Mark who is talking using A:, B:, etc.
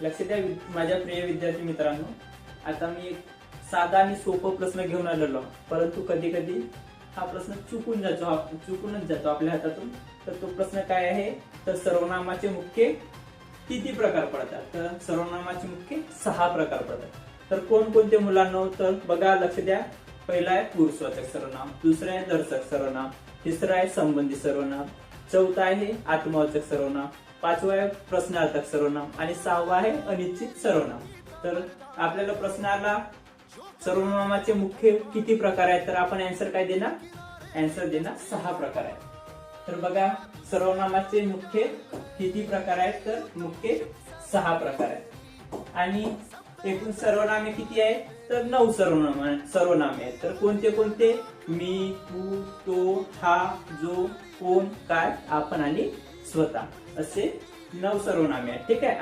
A: लक्ष द्या माझ्या प्रिय विद्यार्थी मित्रांनो, आता मी एक साधा आणि सोपा प्रश्न घेऊन आलेलो, परंतु कधी कधी हा प्रश्न चुकूनच जातो आपल्या हातातून. तर तो प्रश्न काय आहे, तर सर्वनामाचे मुख्य किती प्रकार पडतात? तर सर्वनामाचे मुख्य 6 प्रकार पडतात. तर कोणकोणते मुलांना? तर बघा, लक्ष द्या. पहिला आहे पुरुषवाचक सर्वनाम, दुसरा आहे दर्शक सर्वनाम, तिसरा आहे संबंधी सर्वनाम, चौथा आहे आत्मवाचक सर्वनाम, पाचवा आहे प्रश्नार्थक सर्वनाम आणि सहावा आहे अनिश्चित सर्वनाम. तर आपल्याला प्रश्न आला सर्वनामाचे मुख्य किती प्रकार आहेत, तर आपण आन्सर काय देणार? आन्सर देणार 6 प्रकार आहेत. तर बघा, सर्वनामाचे मुख्य किती प्रकार आहेत? तर मुख्य 6 प्रकार आहेत. आणि एकूण सर्वनामे किती आहेत? तर 9 सर्वनामे आहेत. तर कोणते कोणते? मी, तू, तो, हा, जो, कोण, काय, आपण आणि स्वतः असे 9 सर्वनामे आहेत. ठीक आहे.